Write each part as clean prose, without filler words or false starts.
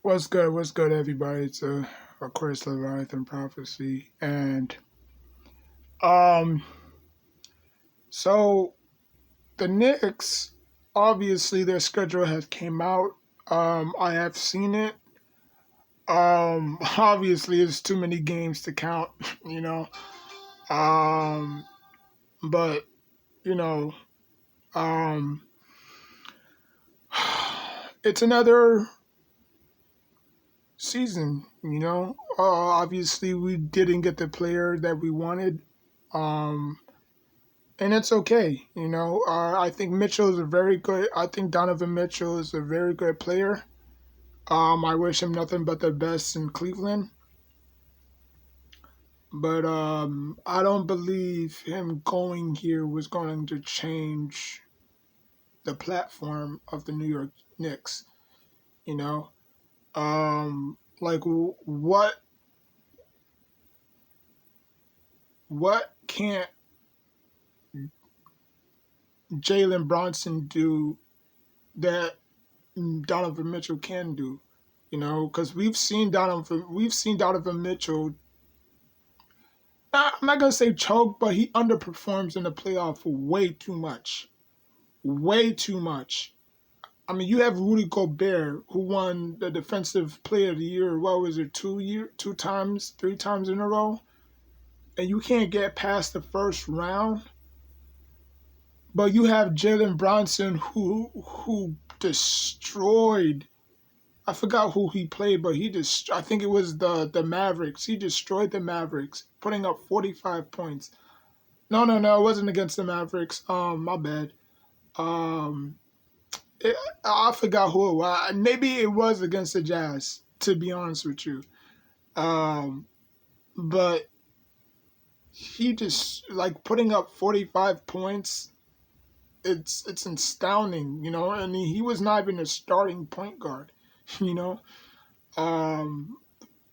What's good? What's good, everybody? It's of course Leviathan Prophecy, and um, so the Knicks, obviously their schedule has came out. I have seen it. Obviously it's too many games to count, you know. Um, but you know, um, it's another season. Obviously we didn't get the player that we wanted. Um, and it's okay. I think Mitchell is a very good. I think Donovan Mitchell is a very good player. I wish him nothing but the best in Cleveland, but I don't believe him going here was going to change the platform of the New York Knicks. You know, like what can't Jalen Bronson do that Donovan Mitchell can do? Because we've seen Donovan Mitchell. I'm not gonna say choke, but he underperforms in the playoff way too much, way too much. I mean, you have Rudy Gobert, who won the Defensive Player of the Year. What was it, 2 times, 3 times in a row, and you can't get past the first round. But you have Jalen Bronson, who destroyed. I forgot who he played, but I think it was the Mavericks. He destroyed the Mavericks, putting up 45 points. No, no, no, it wasn't against the Mavericks. My bad. Um, I forgot who it was. Maybe it was against the Jazz. To be honest with you, um, but he just like putting up 45 points. It's astounding, And he was not even a starting point guard, you know. Um,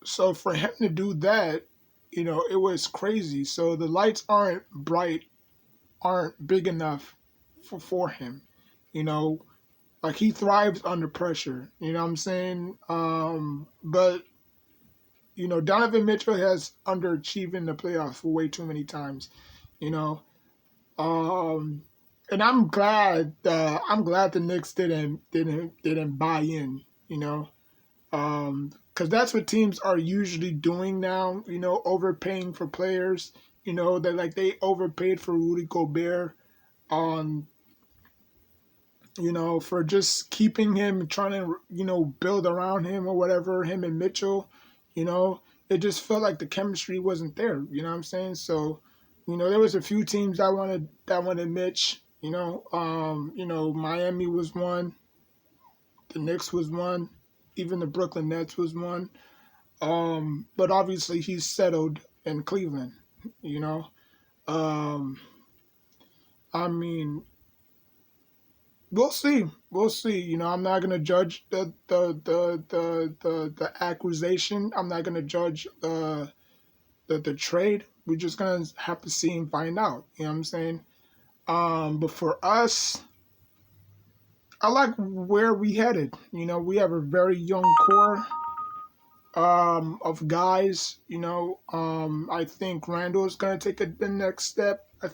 so for him to do that, it was crazy. So the lights aren't bright, aren't big enough for him, you know. Like he thrives under pressure, you know what I'm saying? But Donovan Mitchell has underachieved in the playoffs for way too many times, you know. Um, and I'm glad the Knicks didn't buy in, because that's what teams are usually doing now, overpaying for players. That like they overpaid for Rudy Gobert, um, for just keeping him, trying to, build around him or whatever, him and Mitchell, you know, it just felt like the chemistry wasn't there, you know what I'm saying? So, there was a few teams that wanted Mitch, Miami was one, the Knicks was one, even the Brooklyn Nets was one. But obviously he's settled in Cleveland, you know. Um, I mean, we'll see. We'll see. I'm not gonna judge the acquisition. I'm not gonna judge the trade. We're just gonna have to see and find out. You know what I'm saying? But for us, I like where we headed. We have a very young core of guys. I think Randall is gonna take the next step. I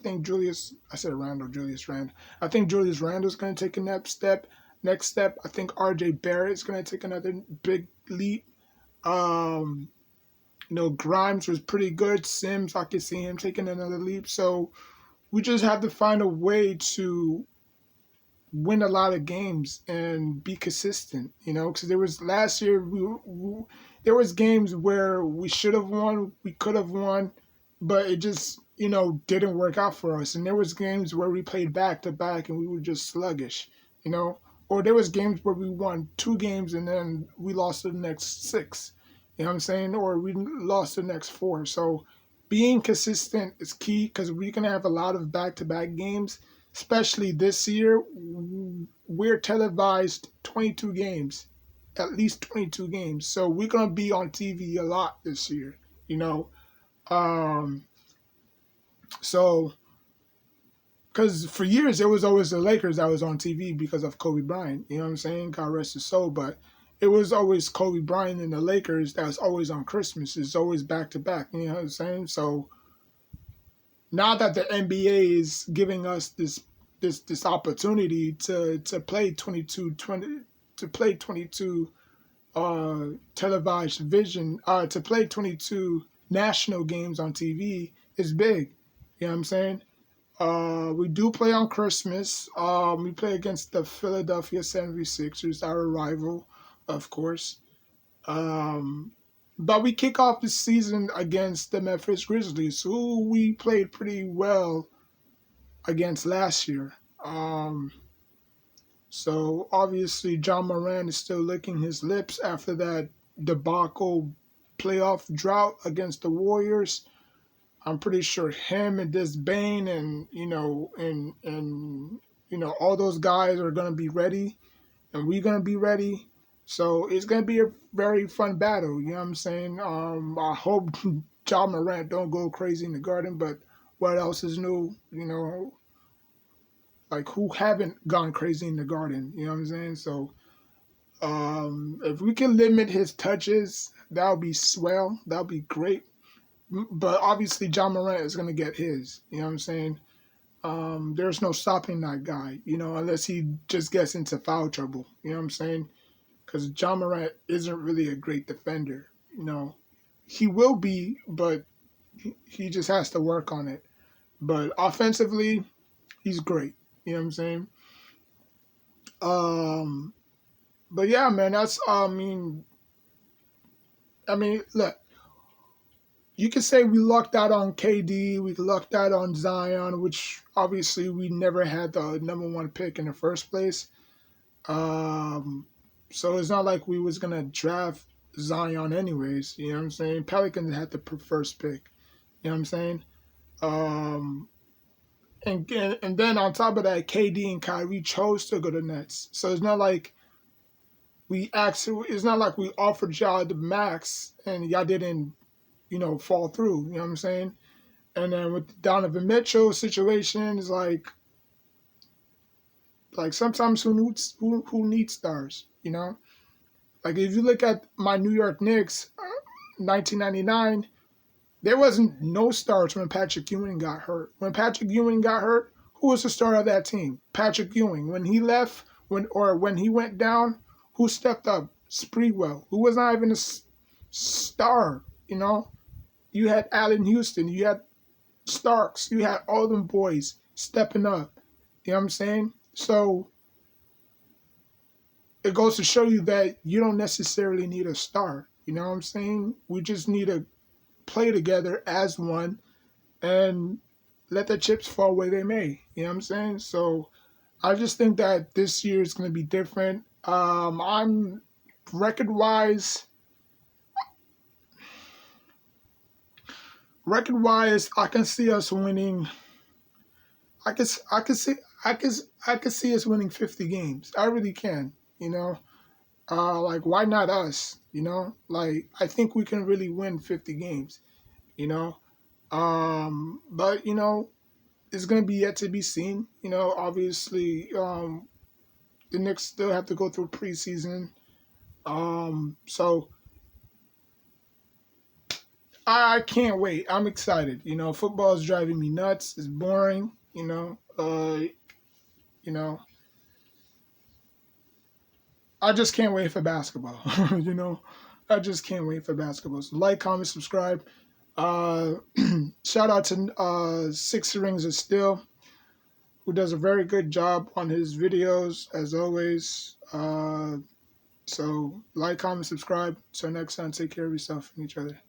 said Randall, Julius Randle. I think Julius Randle is gonna take a next step. Next step, I think RJ Barrett is gonna take another big leap. Um, Grimes was pretty good. Sims, I could see him taking another leap. So we just have to find a way to win a lot of games and be consistent. Because there was last year there was games where we should have won, we could have won, but it just didn't work out for us. And there was games where we played back to back and we were just sluggish. Or there was games where we won 2 games and then we lost the next 6. You know what I'm saying? Or we lost the next 4. So being consistent is key because we're gonna have a lot of back to back games, especially this year. We're televised 22 games, at least 22 games. So we're going to be on TV a lot this year, you know. Um, so, because for years, it was always the Lakers that was on TV because of Kobe Bryant, you know what I'm saying? God rest his soul. But it was always Kobe Bryant and the Lakers that's always on Christmas. It's always back to back. You know what I'm saying? So now that the NBA is giving us this opportunity to play 22 televised vision, to play 22 national games on TV is big. You know what I'm saying? We do play on Christmas. We play against the Philadelphia 76ers, our rival, of course. Um, but we kick off the season against the Memphis Grizzlies, who we played pretty well against last year. Um, so obviously, John Moran is still licking his lips after that debacle playoff drought against the Warriors. I'm pretty sure him and this Bane and all those guys are gonna be ready, and we're gonna be ready. So it's gonna be a very fun battle. You know what I'm saying? I hope John Morant don't go crazy in the Garden, but what else is new? Like who haven't gone crazy in the Garden? You know what I'm saying? So if we can limit his touches, that'll be swell. That'll be great. But obviously, John Morant is going to get his. You know what I'm saying? There's no stopping that guy, unless he just gets into foul trouble. You know what I'm saying? Because John Morant isn't really a great defender. He will be, but he just has to work on it. But offensively, he's great. You know what I'm saying? But yeah, man, look, you could say we lucked out on KD, we lucked out on Zion, which obviously we never had the number one pick in the first place. So it's not like we was gonna draft Zion anyways. You know what I'm saying? Pelicans had the first pick. You know what I'm saying? Um, and then on top of that, KD and Kyrie chose to go to Nets. So it's not like it's not like we offered y'all the max and y'all didn't, fall through. You know what I'm saying? And then with the Donovan Mitchell situation, it's like sometimes who needs stars, Like if you look at my New York Knicks, 1999, there wasn't no stars when Patrick Ewing got hurt. When Patrick Ewing got hurt, who was the star of that team? Patrick Ewing. When he left, when he went down, who stepped up? Sprewell, who was not even a star, You had Allen Houston, you had Starks, you had all them boys stepping up. You know what I'm saying? So it goes to show you that you don't necessarily need a star. You know what I'm saying? We just need to play together as one and let the chips fall where they may. You know what I'm saying? So I just think that this year is going to be different. I'm record-wise, I can see us winning. I could see us winning 50 games. I really can. Like why not us? Like I think we can really win 50 games. But it's gonna be yet to be seen. Obviously, the Knicks still have to go through preseason. So I can't wait. I'm excited. Football is driving me nuts. It's boring. You know, I just can't wait for basketball. I just can't wait for basketball. So like, comment, subscribe. Shout out to Six Rings of Steel, who does a very good job on his videos as always. So like, comment, subscribe. So next time, take care of yourself and each other.